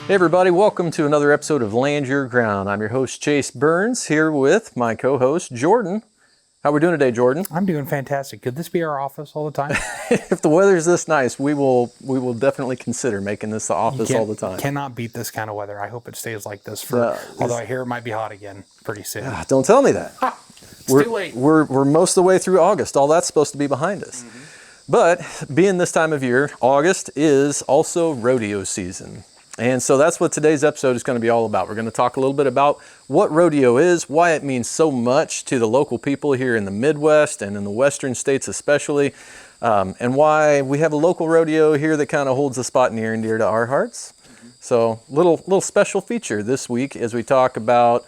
Hey everybody, welcome to another episode of Land Your Ground. I'm your host Chase Burns, here with my co-host Jordan. How we doing today, Jordan? I'm doing fantastic. Could this be our office all the time? If the weather's this nice, we will definitely consider making this the office all the time. Cannot beat this kind of weather. I hope it stays like this for. Although I hear it might be hot again pretty soon. Don't tell me that. Too late. We're most of the way through August. All that's supposed to be behind us. But being this time of year, August is also rodeo season. And so that's what today's episode is going to be all about. We're going to talk a little bit about what rodeo is, why it means so much to the local people here in the Midwest and in the Western states especially, and why we have a local rodeo here that kind of holds a spot near and dear to our hearts. So little special feature this week as we talk about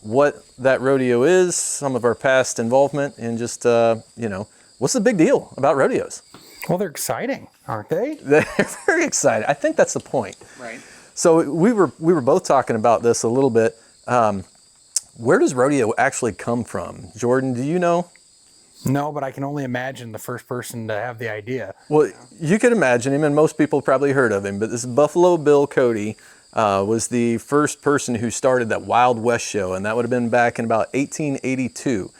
what that rodeo is, some of our past involvement, and just, what's the big deal about rodeos? Well, they're exciting, aren't they? They're very excited. I think that's the point. Right. So we were both talking about this a little bit. Where does rodeo actually come from? Jordan, do you know? No, but I can only imagine the first person to have the idea. Well, you could imagine him, and most people probably heard of him, but this Buffalo Bill Cody was the first person who started that Wild West show, and that would have been back in about 1882.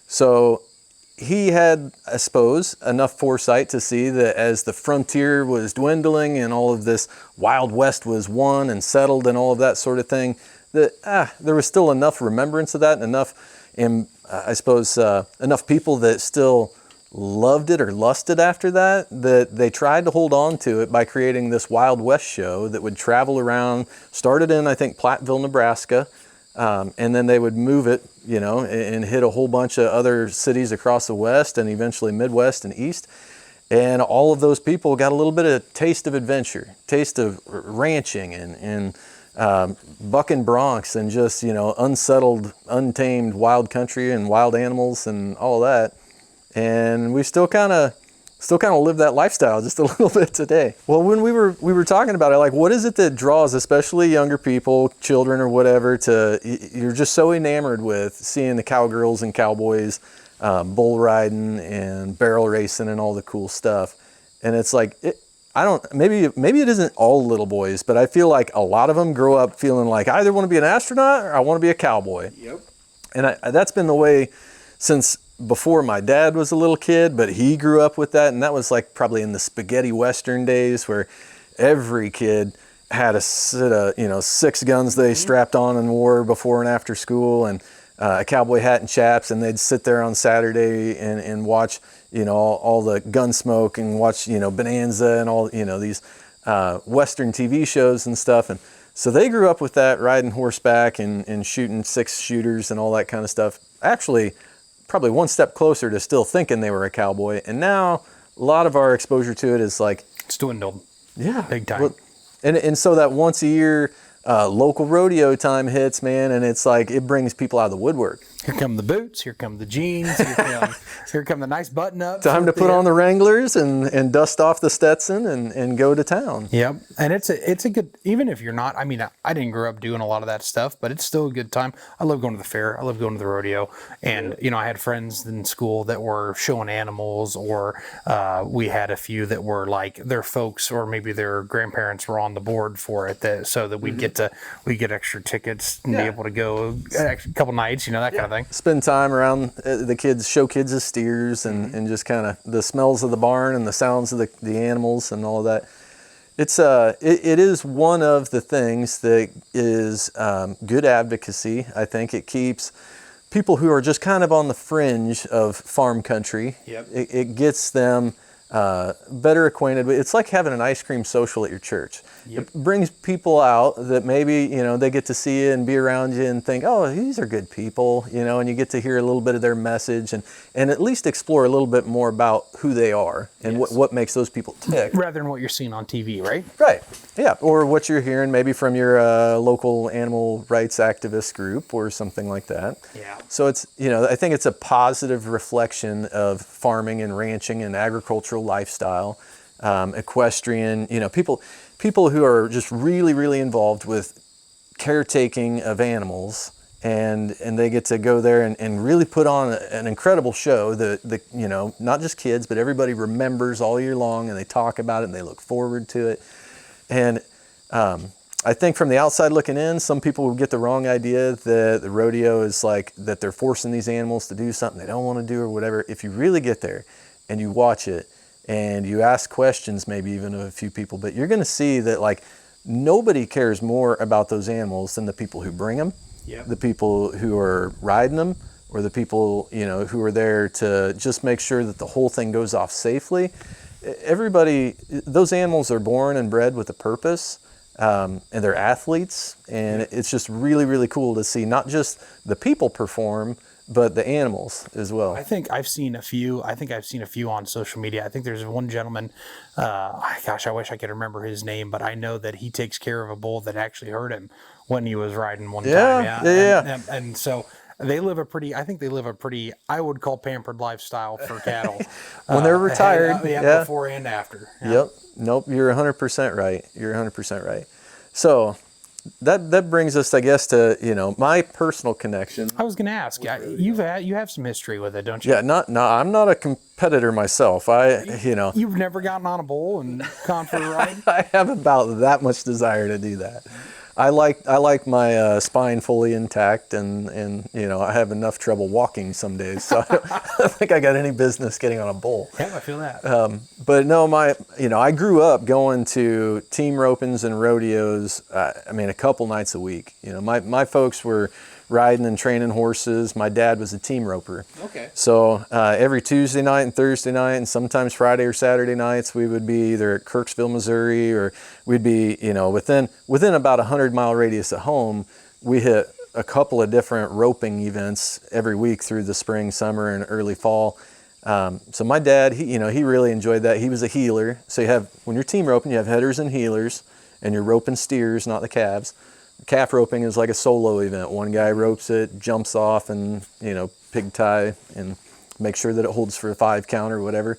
So he had, I suppose, enough foresight to see that as the frontier was dwindling and all of this Wild West was won and settled and all of that sort of thing, that there was still enough remembrance of that and enough, enough people that still loved it or lusted after that they tried to hold on to it by creating this Wild West show that would travel around, started in, I think, Platteville, Nebraska, and then they would move it, and hit a whole bunch of other cities across the West and eventually Midwest and East. And all of those people got a little bit of taste of adventure, taste of ranching and bucking broncs and just, unsettled, untamed wild country and wild animals and all that. And we still kind of live that lifestyle just a little bit today. Well, when we were talking about it, like, what is it that draws, especially younger people, children or whatever, you're just so enamored with seeing the cowgirls and cowboys, bull riding and barrel racing and all the cool stuff. And it's like, maybe it isn't all little boys, but I feel like a lot of them grow up feeling like I either want to be an astronaut or I want to be a cowboy. Yep. And that's been the way since before my dad was a little kid, but he grew up with that, and that was like probably in the spaghetti western days where every kid had a set of 6 guns they strapped on and wore before and after school, and a cowboy hat and chaps, and they'd sit there on Saturday and watch all the gun smoke and watch Bonanza and all these western TV shows and stuff. And so they grew up with that, riding horseback and shooting 6-shooters and all that kind of stuff. Actually, probably one step closer to still thinking they were a cowboy. And now a lot of our exposure to it is like, it's dwindled. Yeah. Big time. Well, and so that once a year local rodeo time hits, man, and it's like it brings people out of the woodwork. Here come the boots, here come the jeans, here come the nice button-ups. Time to put on the Wranglers and dust off the Stetson and go to town. Yep, and it's a good, even if you're not, I didn't grow up doing a lot of that stuff, but it's still a good time. I love going to the fair, I love going to the rodeo, and I had friends in school that were showing animals, or we had a few that were like their folks or maybe their grandparents were on the board for it, so that we'd get extra tickets and be able to go a couple nights, that kind of thing. Spend time around the kids, show kids the steers and just kind of the smells of the barn and the sounds of the animals and all of that. It is one of the things that is good advocacy. I think it keeps people who are just kind of on the fringe of farm country. Yep. It gets them better acquainted with. It's like having an ice cream social at your church. Yep. It brings people out that maybe they get to see you and be around you and think, oh, these are good people, and you get to hear a little bit of their message and at least explore a little bit more about who they are and what makes those people tick. Rather than what you're seeing on TV, right? Right. Yeah. Or what you're hearing maybe from your local animal rights activist group or something like that. Yeah. So it's, I think it's a positive reflection of farming and ranching and agricultural lifestyle, equestrian, people who are just really, really involved with caretaking of animals, and they get to go there and really put on an incredible show that not just kids, but everybody remembers all year long, and they talk about it and they look forward to it. And I think from the outside looking in, some people will get the wrong idea that the rodeo is like that they're forcing these animals to do something they don't want to do or whatever. If you really get there and you watch it and you ask questions, maybe even of a few people, but you're going to see that like nobody cares more about those animals than the people who bring them, the people who are riding them, or the people, you know, who are there to just make sure that the whole thing goes off safely. Everybody, those animals are born and bred with a purpose. And they're athletes, and it's just really, really cool to see not just the people perform, but the animals as well. I think I've seen a few. On social media. I think there's one gentleman. Gosh, I wish I could remember his name, but I know that he takes care of a bull that actually hurt him when he was riding one time. Yeah. And so they live a pretty, I would call pampered lifestyle for cattle. When they're retired. Before and after. Yep. Nope. You're 100% right. You're 100% right. So that brings us, I guess, to, you know, my personal connection. I was going to ask, you have some history with it, don't you? Yeah. I'm not a competitor myself. You've never gotten on a bull and gone for a ride? I have about that much desire to do that. I like my spine fully intact, and you know, I have enough trouble walking some days, so I don't think I got any business getting on a bull. Yeah, I feel that. But no, I grew up going to team ropings and rodeos. A couple nights a week. You know, my folks were riding and training horses. My dad was a team roper. Okay. So every Tuesday night and Thursday night, and sometimes Friday or Saturday nights, we would be either at Kirksville, Missouri, or we'd be, you know, within about a 100-mile radius at home. We hit a couple of different roping events every week through the spring, summer, and early fall. So my dad, he really enjoyed that. He was a healer. So when you're team roping, you have headers and healers, and you're roping steers, not the calves. Calf roping is like a solo event. One guy ropes it, jumps off, and, you know, pig tie and make sure that it holds for a 5 count or whatever.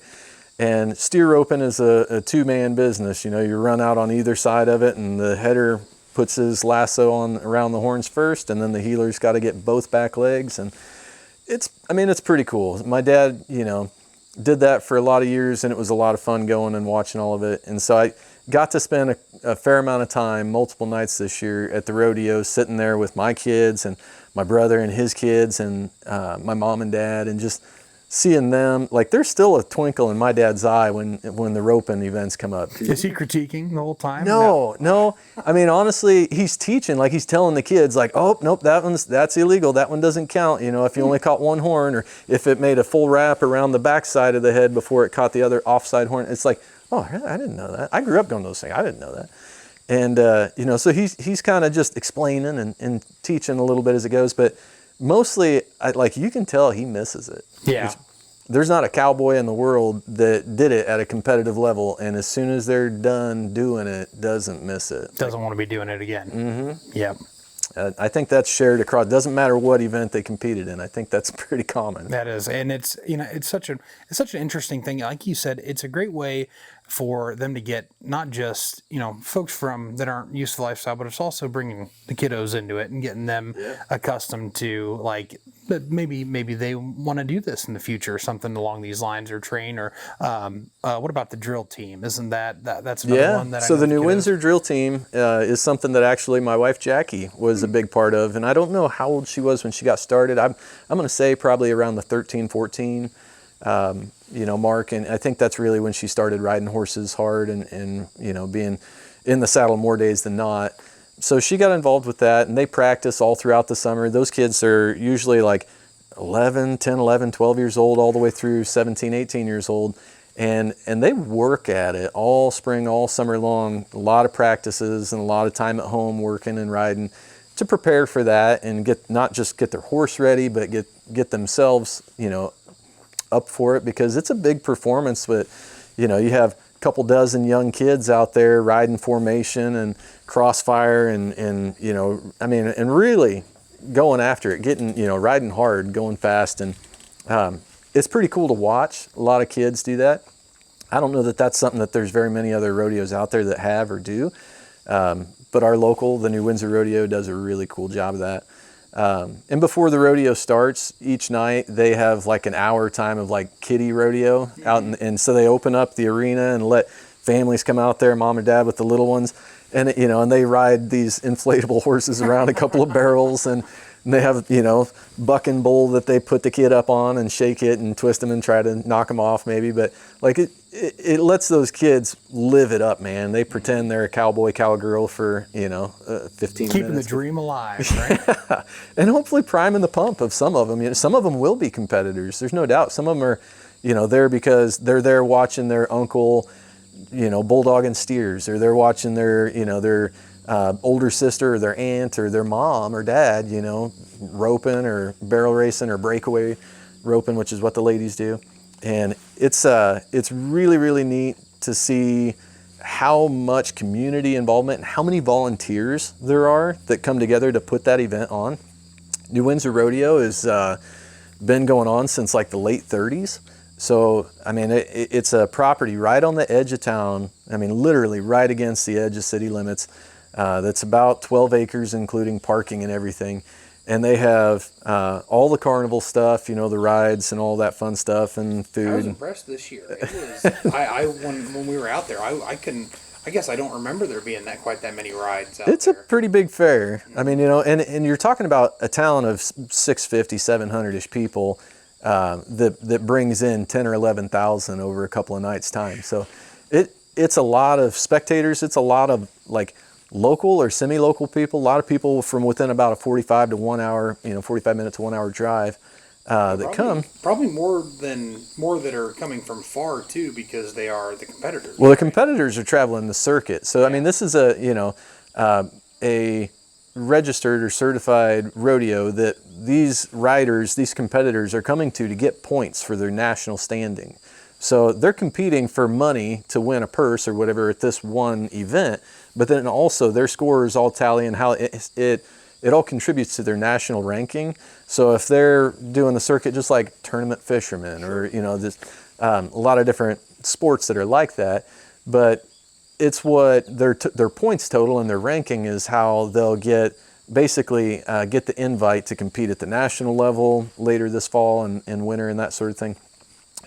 And steer roping is a two-man business. You know, you run out on either side of it, and the header puts his lasso on around the horns first, and then the healer's got to get both back legs. And it's pretty cool. My dad, you know, did that for a lot of years, and it was a lot of fun going and watching all of it. And so I got to spend a fair amount of time, multiple nights this year at the rodeo, sitting there with my kids and my brother and his kids and my mom and dad, and just seeing them. Like, there's still a twinkle in my dad's eye when the roping events come up. Is he critiquing the whole time? No. I mean, honestly, he's teaching, like he's telling the kids, like, oh, nope, that's illegal. That one doesn't count. You know, if you only caught one horn, or if it made a full wrap around the backside of the head before it caught the other offside horn. It's like, oh, I didn't know that. I grew up going to those things. I didn't know that. And, you know, so he's kind of just explaining and teaching a little bit as it goes. But mostly, you can tell he misses it. Yeah. There's not a cowboy in the world that did it at a competitive level, and as soon as they're done doing it, doesn't miss it. Doesn't want to be doing it again. Mm-hmm. Yep. I think that's shared across. Doesn't matter what event they competed in. I think that's pretty common. That is, and it's such an interesting thing. Like you said, it's a great way for them to get not just, you know, folks that aren't used to the lifestyle, but it's also bringing the kiddos into it and getting them accustomed to, like, that maybe they want to do this in the future, or something along these lines, or train, or what about the drill team? Isn't that's another one that I know the new Windsor drill team is something that actually my wife Jackie was a big part of, and I don't know how old she was when she got started. I'm going to say probably around the 13, 14 mark, and I think that's really when she started riding horses hard and you know, being in the saddle more days than not. So she got involved with that, and they practice all throughout the summer. Those kids are usually like 10, 11, 12 years old, all the way through 17, 18 years old. And they work at it all spring, all summer long, a lot of practices and a lot of time at home working and riding to prepare for that, and not just get their horse ready, but get themselves, you know, up for it, because it's a big performance. But, you know, you have a couple dozen young kids out there riding formation and crossfire and you know, I mean, and really going after it, getting, you know, riding hard, going fast. And it's pretty cool to watch a lot of kids do that. I don't know that that's something that there's very many other rodeos out there that have or do. But our local, the New Windsor Rodeo, does a really cool job of that. And before the rodeo starts, each night they have like an hour time of like kiddie rodeo out, and so they open up the arena and let families come out there, mom and dad with the little ones, And and they ride these inflatable horses around a couple of barrels, and they have buck and bull that they put the kid up on and shake it and twist him and try to knock him off maybe. But like it lets those kids live it up, man. They pretend they're a cowboy cowgirl for 15 Keeping minutes. the dream alive, right? And hopefully priming the pump of some of them. Some of them will be competitors. There's no doubt. Some of them are there because they're there watching their uncle bulldogging steers, or they're watching their older sister or their aunt or their mom or dad, roping or barrel racing or breakaway roping, which is what the ladies do. And it's really, really neat to see how much community involvement and how many volunteers there are that come together to put that event on. New Windsor Rodeo has been going on since like the late 30s. So, I mean, it's a property right on the edge of town. I mean, literally right against the edge of city limits. That's about 12 acres, including parking and everything. And they have all the carnival stuff, the rides and all that fun stuff and food. I was impressed this year. It was, when we were out there, I guess I don't remember there being quite that many rides out It's there. a pretty big fair. I mean, and you're talking about a town of 650, 700-ish people that brings in 10 or 11,000 over a couple of nights' time. So it's a lot of spectators. It's a lot of like local or semi-local people, a lot of people from within about a 45 to 1 hour, 45 minute to 1 hour drive that come. Probably more that are coming from far too, because they are the competitors. Well, the competitors are traveling the circuit. So, I mean, this is a registered or certified rodeo that these riders, these competitors are coming to get points for their national standing. So they're competing for money to win a purse or whatever at this one event, but then also their scores all tally and how it all contributes to their national ranking. So if they're doing the circuit just like tournament fishermen or, a lot of different sports that are like that, but it's what their points total and their ranking is how they'll get the invite to compete at the national level later this fall and winter and that sort of thing.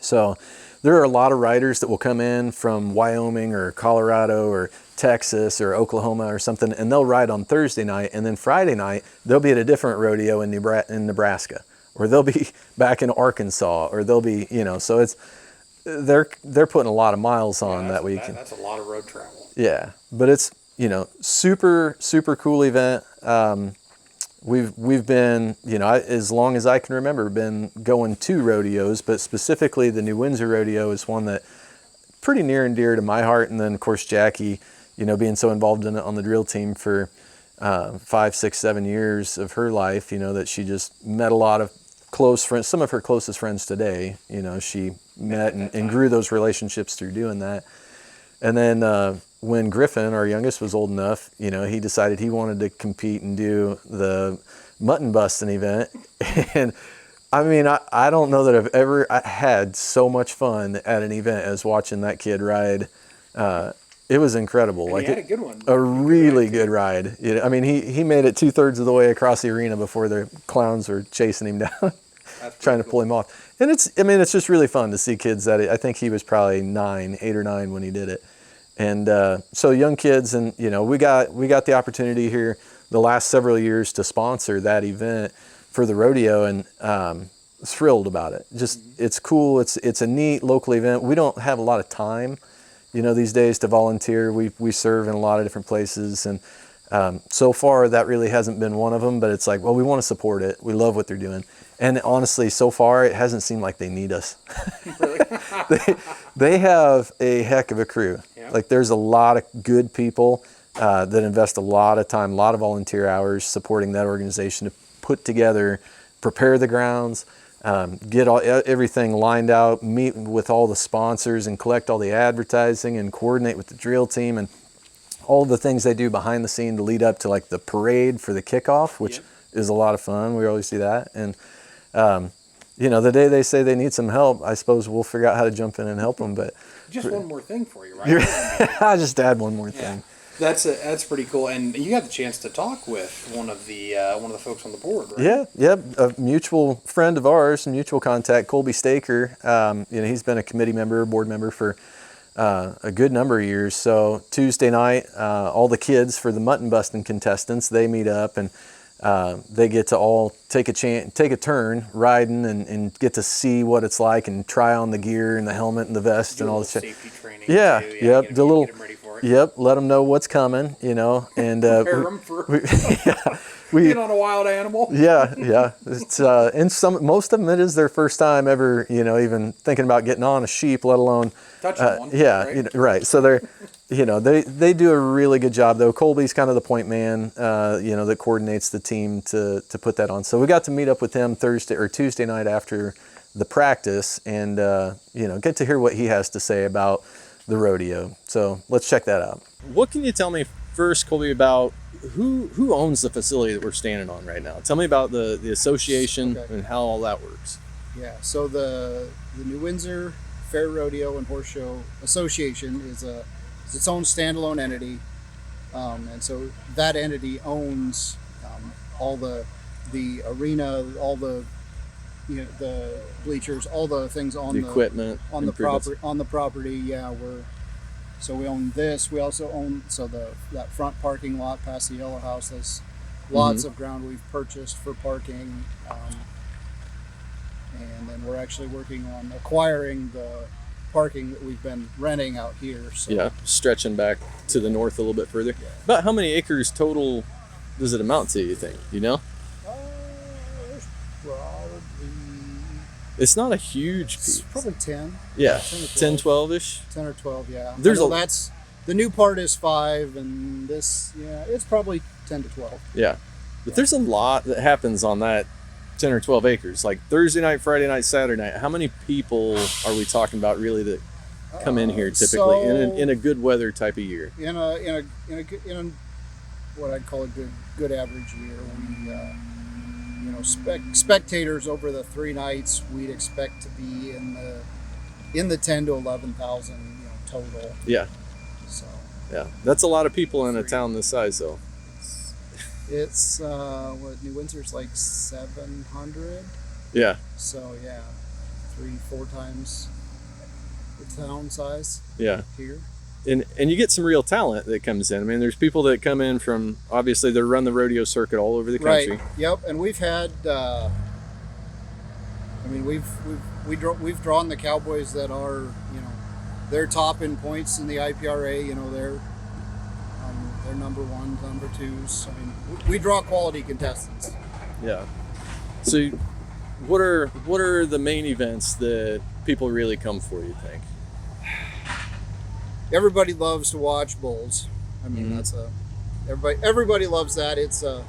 So there are a lot of riders that will come in from Wyoming or Colorado or Texas or Oklahoma or something, and they'll ride on Thursday night, and then Friday night they'll be at a different rodeo in Nebraska, or they'll be back in Arkansas, or they'll be, so they're putting a lot of miles on that week. That's a lot of road travel. Yeah, but it's super, super cool event. We've been, as long as I can remember, been going to rodeos, but specifically the New Windsor Rodeo is one that pretty near and dear to my heart. And then of course Jackie, being so involved in it on the drill team for 5, 6, 7 years of her life, that she just met a lot of close friends, some of her closest friends today, she met and grew those relationships through doing that. And then when Griffin, our youngest, was old enough, he decided he wanted to compete and do the mutton busting event. And I mean, I don't know that I've ever had so much fun at an event as watching that kid ride. It was incredible. And like he had a good one. A really good ride. I mean, he made it 2/3 of the way across the arena before the clowns were chasing him down, trying to pull him off. And it's just really fun to see kids that I think he was probably 8 or 9 when he did it. And so young kids, and we got the opportunity here the last several years to sponsor that event for the rodeo, and thrilled about it. Just it's cool. It's a neat local event. We don't have a lot of time, these days to volunteer. We serve in a lot of different places, and so far that really hasn't been one of them. But it's like, well, we want to support it. We love what they're doing. And honestly, so far, it hasn't seemed like they need us. Really? they have a heck of a crew. Yeah. Like, there's a lot of good people that invest a lot of time, a lot of volunteer hours supporting that organization to put together, prepare the grounds, get everything lined out, meet with all the sponsors and collect all the advertising and coordinate with the drill team and all the things they do behind the scene to lead up to like the parade for the kickoff, which is a lot of fun. We always do that. And the day they say they need some help, I suppose we'll figure out how to jump in and help them. But just one more thing for you, right? I'll just add one more thing. That's pretty cool. And you got the chance to talk with one of the folks on the board, right? Yeah, a mutual friend of ours, mutual contact, Colby Staker. He's been a committee member, board member for a good number of years. So Tuesday night, all the kids for the mutton busting contestants, they meet up and they get to all take a turn riding and get to see what it's like and try on the gear and the helmet and the vest and all the shit. Safety training. Yeah, too. yep. Get The little, them ready for it. yep. Let them know what's coming, and Prepare them for being on a wild animal. yeah. It's and most of them it is their first time ever, even thinking about getting on a sheep, let alone touching one. yeah, right? Right. So they're, they do a really good job though. Colby's kind of the point man, that coordinates the team to put that on. So we got to meet up with him Tuesday night after the practice, and get to hear what he has to say about the rodeo. So let's check that out. What can you tell me first, Colby, about who owns the facility that we're standing on right now? Tell me about the association and how all that works. Yeah, so the New Windsor Fair Rodeo and Horse Show Association is its own standalone entity, and so that entity owns all the arena, all the the bleachers, all the things on the equipment, on the property. Yeah, we own this. We also own that front parking lot past the yellow house. There's lots of ground we've purchased for parking, and then we're actually working on acquiring the parking that we've been renting out here. So yeah, stretching back to the north a little bit further. Yeah. About how many acres total does it amount to, you think? It's not a huge piece. It's probably 10. Yeah, 10, 12-ish. 10 or 12, yeah. That's the new part is 5, and this, it's probably 10 to 12. Yeah, but there's a lot that happens on that 10 or 12 acres. Like Thursday night, Friday night, Saturday night. How many people are we talking about really that come in here typically in a good weather type of year? In a what I'd call a good average year, we spectators over the 3 nights, we'd expect to be in the 10 to 11,000 total. Yeah. So yeah, that's a lot of people in a town this size though. It's New Windsor's like 700. Yeah. So yeah, 3-4 times the town size. Yeah. Here. And you get some real talent that comes in. I mean, there's people that come in from, obviously they run the rodeo circuit all over the country. Right. Yep. And we've had, we've drawn the Cowboys that are, they're top in points in the IPRA. They're number 1, number 2s. I mean, we draw quality contestants. Yeah. So, what are the main events that people really come for, you think? Everybody loves to watch bulls. I mean, that's everybody loves that. It's which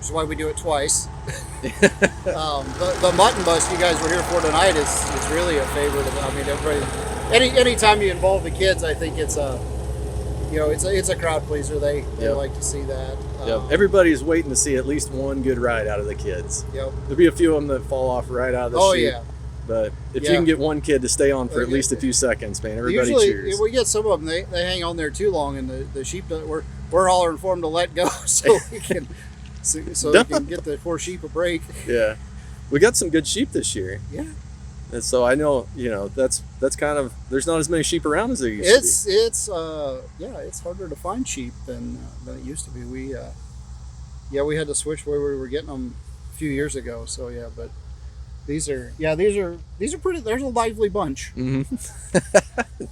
is why we do it twice. The mutton bust you guys were here for tonight is really a favorite. I mean, everybody. Anytime you involve the kids, I think it's a crowd pleaser. They like to see that. Yep. Everybody's waiting to see at least one good ride out of the kids. Yep. There'll be a few of them that fall off right out of the chute. Yeah. But if you can get one kid to stay on for at least a few seconds, man, everybody cheers. Usually, we get some of them, they hang on there too long, and the sheep, we're hollering for them to let go so we can they can get the poor sheep a break. Yeah. We got some good sheep this year. Yeah. And so I know, that's kind of, there's not as many sheep around as there used to be. It's harder to find sheep than it used to be. We had to switch where we were getting them a few years ago. So yeah, but these are pretty, there's a lively bunch. Mm-hmm.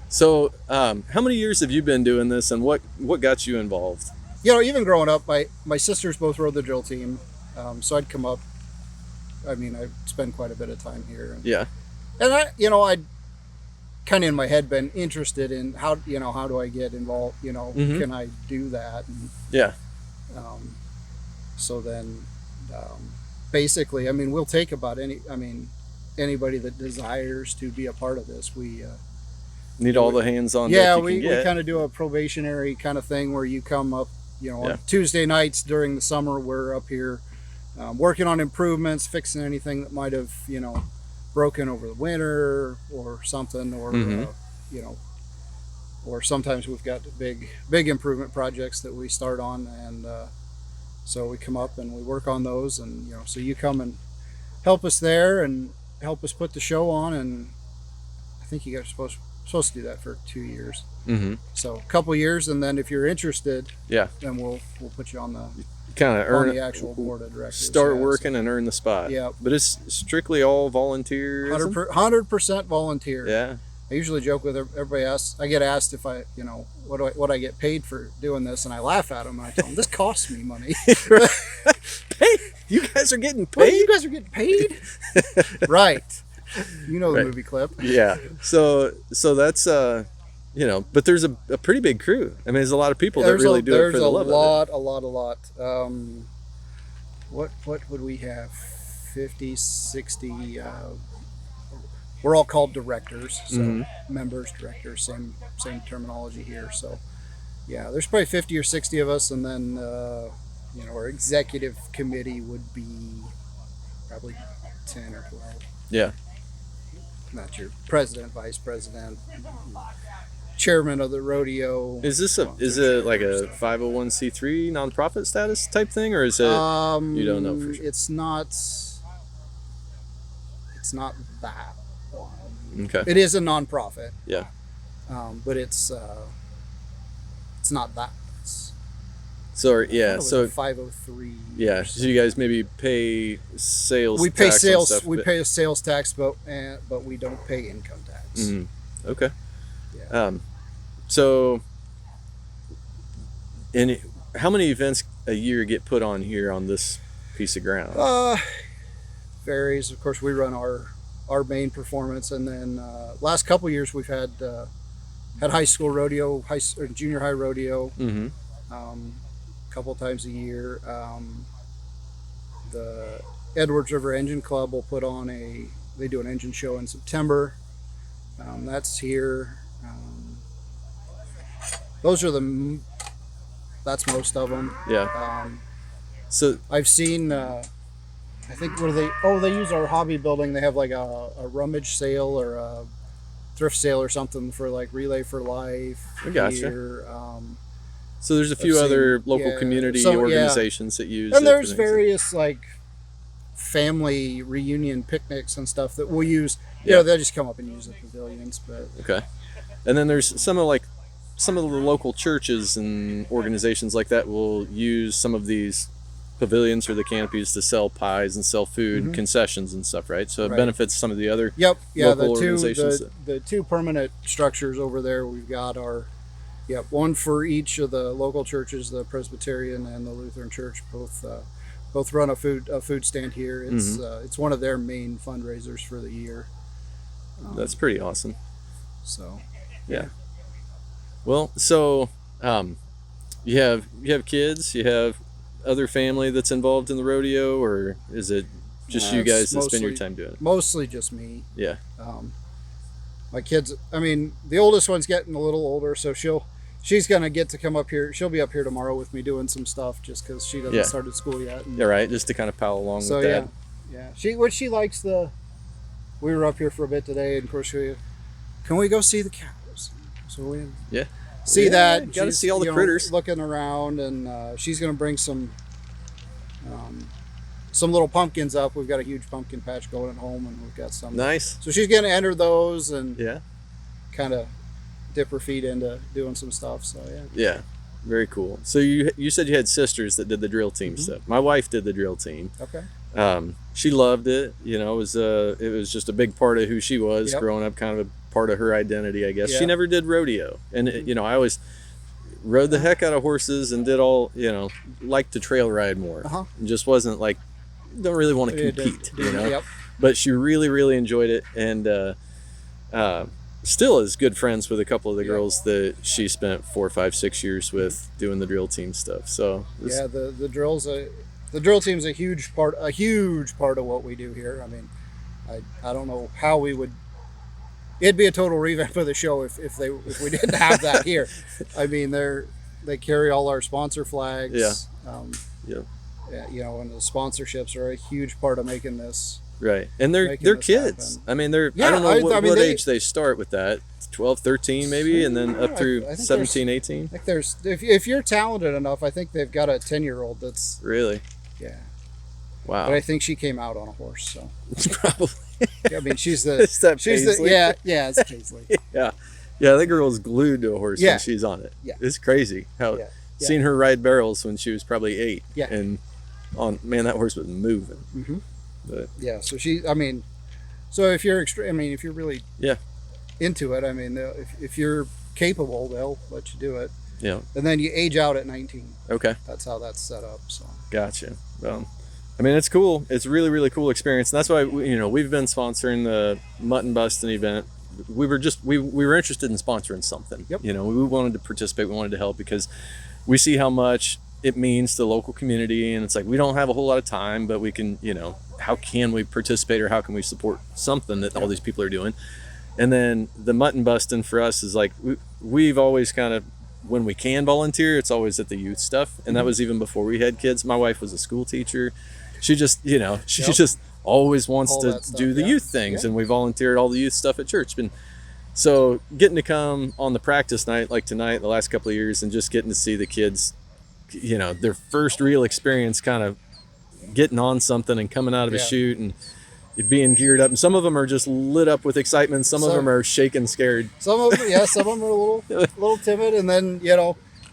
So, how many years have you been doing this, and what got you involved? Even growing up, my sisters both rode the drill team, so I'd come up. I mean, I spend quite a bit of time here. And I'd kind of in my head been interested in how do I get involved? Can I do that? And, so then, basically, I mean, we'll take about anybody that desires to be a part of this. We need all the hands on. Yeah, we kind of do a probationary kind of thing where you come up, on Tuesday nights during the summer. We're up here working on improvements, fixing anything that might have broken over the winter or something, or or sometimes we've got big improvement projects that we start on, and so we come up and we work on those, and so you come and help us there and help us put the show on, and I think you guys are supposed to do that for 2 years. Mm-hmm. So a couple years, and then if you're interested, Yeah. then we'll put you on the Kind of earn the actual board of directors. start Yeah, working and earn the spot. Yeah. But it's strictly all volunteer. 100% volunteer. Yeah. I usually joke with everybody. I get asked if I, what I get paid for doing this, and I laugh at them and I tell them this costs me money. Hey, you guys are getting What, paid. you guys are getting paid, right? You know the Right. movie clip. Yeah. So that's but there's a pretty big crew. I mean, there's a lot of people that really do it for the love of it. A lot. What would we have? 50, 60. We're all called directors, so members, directors, same terminology here. So, yeah, there's probably 50 or 60 of us, and then our executive committee would be probably 10 or 12. Yeah. Not your president, vice president, chairman of the rodeo. Is it like a 501c3 nonprofit status type thing, or is it? You don't know for sure. It's not that one. Okay. It is a nonprofit. Yeah. But it's not that. So yeah. So 503. yeah. So you guys maybe pay sales. We pay tax and sales. stuff, We but- pay a sales tax, but we don't pay income tax. Mhm. Okay. Yeah. So, and how many events a year get put on here on this piece of ground? Varies. Of course, we run our main performance, and then last couple years we've had high school rodeo, or junior high rodeo, Mm-hmm. a couple times a year. The Edwards River Engine Club will put on they do an engine show in September. That's here. That's most of them. Yeah. So I've seen, I think, they use our hobby building. They have like a rummage sale or a thrift sale or something for like Relay for Life. I gotcha. Here. So there's a few I've other seen- local yeah, community so, yeah. organizations that use And it there's for things. various like family reunion picnics and stuff that we'll use. Yeah. They'll just come up and use the pavilions, but Okay. And then there's some of the local churches and organizations like that will use some of these pavilions or the canopies to sell pies and sell food and concessions and stuff, right? So it Right. benefits some of the other Yep, yeah. local The organizations. two permanent structures over there we've got are, one for each of the local churches, the Presbyterian and the Lutheran Church. Both run a food stand here. It's one of their main fundraisers for the year. That's pretty awesome. So Yeah. Well, so you have kids, you have other family that's involved in the rodeo, or is it just you it's guys that spend your mostly- time doing it? mostly just me. Yeah. My kids. I mean, the oldest one's getting a little older, so she's gonna get to come up here. She'll be up here tomorrow with me doing some stuff, just because she doesn't Yeah. start at school yet. And Yeah, right. Just to kind of pal along so with that. yeah. She likes the. We were up here for a bit today, and of course can we go see the cows? So we Yeah. see Yeah, that. gotta She's, see all the critters. Looking around, and she's gonna bring some little pumpkins up. We've got a huge pumpkin patch going at home, and we've got some. Nice. So she's gonna enter those and Yeah. kind of dip her feet into doing some stuff. So yeah. Yeah. Very cool. So you said you had sisters that did the drill team Mm-hmm. stuff. My wife did the drill team. Okay. She loved it. It was just a big part of who she was Yep. growing up, kind of a part of her identity, I guess. Yeah. She never did rodeo, and I always rode the heck out of horses and did all, liked to trail ride more. Uh-huh. And just wasn't like, don't really want to Yeah, compete, Yep. But she really, really enjoyed it, and still is good friends with a couple of the Yeah. girls that she spent 4, 5, 6 years with doing the drill team stuff. So Yeah. The drill team's a huge part of what we do here. I mean, I don't know how we would. It'd be a total revamp of the show if we didn't have that here. I mean, they carry all our sponsor flags. Yeah. Yeah, and the sponsorships are a huge part of making this. right, and they're Making this kids. happen. I mean, I Yeah, don't know I what mean, age they start with that. 12, 13 maybe, and then up I through think 17, 18. I think there's if you're talented enough, I think they've got a 10-year-old that's Really? yeah. Wow. But I think she came out on a horse, so Probably. I mean she's the Is that she's the Paisley? yeah it's Paisley. Yeah. Yeah, that girl's glued to a horse Yeah. when she's on it. Yeah. It's crazy how Yeah. seen her ride barrels when she was probably 8. Yeah. And man, that horse was moving. Mm-hmm. But Yeah. So so if you're if you're really yeah, into it, if you're capable, they'll let you do it. yeah. And then you age out at 19. Okay. That's how that's set up. So Gotcha. Well, I mean, it's cool. It's really, really cool experience. And that's why, we've been sponsoring the Mutton Busting event. We were interested in sponsoring something. Yep. We wanted to participate. We wanted to help because we see how much it means to the local community. And it's like, we don't have a whole lot of time, but we can, how can we participate or how can we support something that all these people are doing? And then the mutton busting for us is like, we've always kind of, when we can volunteer, it's always at the youth stuff. And that was even before we had kids. My wife was a school teacher. She just, she just always wants All to that stuff, do the yeah. youth things. Yeah. And we volunteered all the youth stuff at church. And so getting to come on the practice night, like tonight, the last couple of years, and just getting to see the kids, their first real experience kind of getting on something and coming out of a Yeah. chute and being geared up. And some of them are just lit up with excitement. Some of them are shaking, scared. some of them are a little timid, and then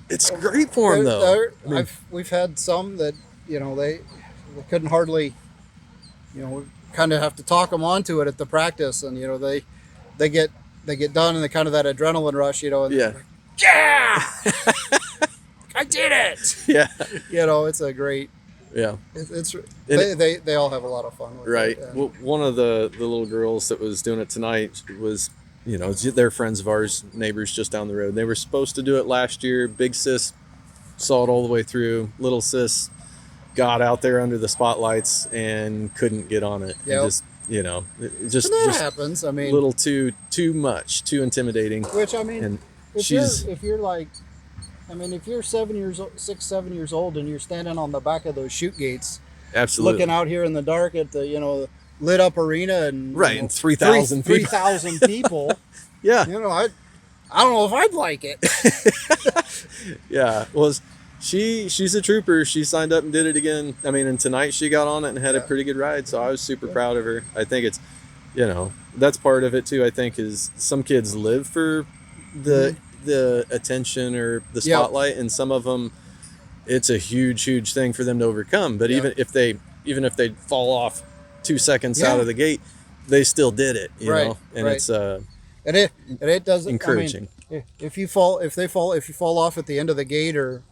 It's great for them though. we've had some that they couldn't hardly kind of have to talk them onto it at the practice, and they get done and they kind of that adrenaline rush, and Yeah. they're like, yeah, I did it. Yeah. It's a great. Yeah. They all have a lot of fun with Right. it. And Well, one of the little girls that was doing it tonight was, they're friends of ours, neighbors just down the road. They were supposed to do it last year. Big sis saw it all the way through. Little sis got out there under the spotlights and couldn't get on it. Yep. And just, and that just happens. a little too much, too intimidating. Which And if you're 7 years old and you're standing on the back of those chute gates, Absolutely. looking out here in the dark at the lit up arena and Right, and 3,000 people. 3,000 people. Yeah. I don't know if I'd like it. Yeah. Well, she's a trooper. She signed up and did it again. And tonight she got on it and had a pretty good ride. So I was super proud of her. I think it's, that's part of it too. I think is some kids live for the attention or the spotlight, and some of them, it's a huge thing for them to overcome. But even if they fall off 2 seconds out of the gate, they still did it. You know, and it's and it doesn't encouraging. If you fall off at the end of the gate or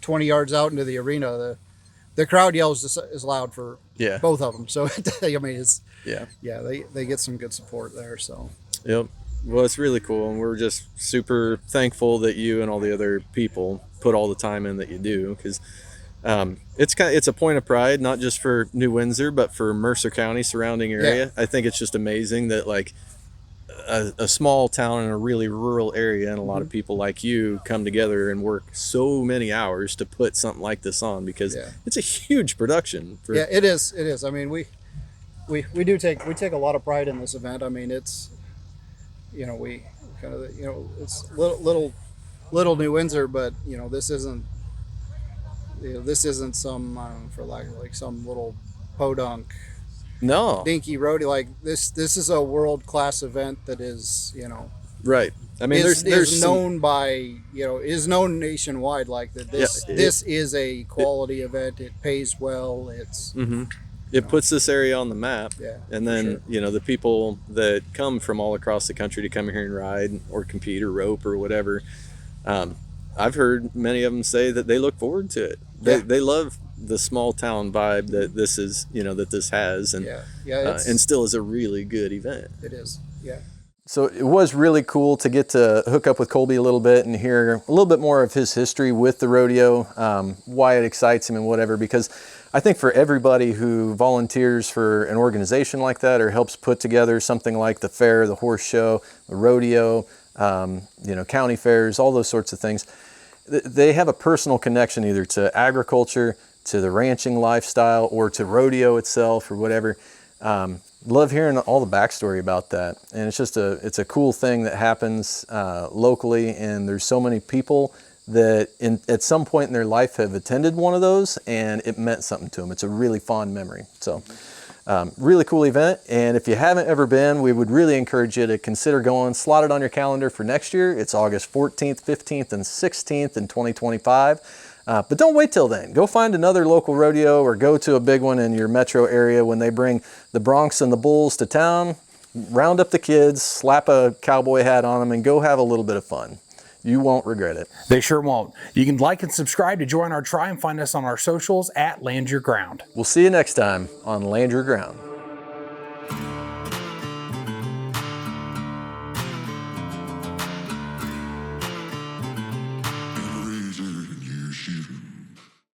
20 yards out into the arena, the crowd yells just as loud for both of them. So it's they get some good support there. So yep. Well, it's really cool, and we're just super thankful that you and all the other people put all the time in that you do, because it's a point of pride, not just for New Windsor, but for Mercer County surrounding area. I think it's just amazing that like a small town in a really rural area, and a lot of people like you come together and work so many hours to put something like this on, because it's a huge production. It is. We take a lot of pride in this event. it's we kind of it's little New Windsor, but this isn't some for like some little podunk dinky rodeo. Like this is a world class event that is right. there's known by is known nationwide, like that. This is a quality event. It pays well. It's it puts this area on the map. And then the people that come from all across the country to come here and ride or compete or rope or whatever, I've heard many of them say that they look forward to it. They love the small town vibe that this is, that this has, and and still is a really good event. It is. So it was really cool to get to hook up with Colby a little bit and hear a little bit more of his history with the rodeo, why it excites him and whatever, because I think for everybody who volunteers for an organization like that or helps put together something like the fair, the horse show, the rodeo, county fairs, all those sorts of things, they have a personal connection either to agriculture, to the ranching lifestyle, or to rodeo itself or whatever. Love hearing all the backstory about that. And it's just it's a cool thing that happens locally, and there's so many people that at some point in their life have attended one of those and it meant something to them. It's a really fond memory. So Really cool event, and if you haven't ever been, we would really encourage you to consider going. Slot it on your calendar for next year. It's August 14th, 15th, and 16th in 2025. But don't wait till then. Go find another local rodeo or go to a big one in your metro area when they bring the Broncs and the Bulls to town. Round up the kids, slap a cowboy hat on them, and go have a little bit of fun. You won't regret it. They sure won't. You can like and subscribe to join our tribe and find us on our socials at Land Your Ground. We'll see you next time on Land Your Ground.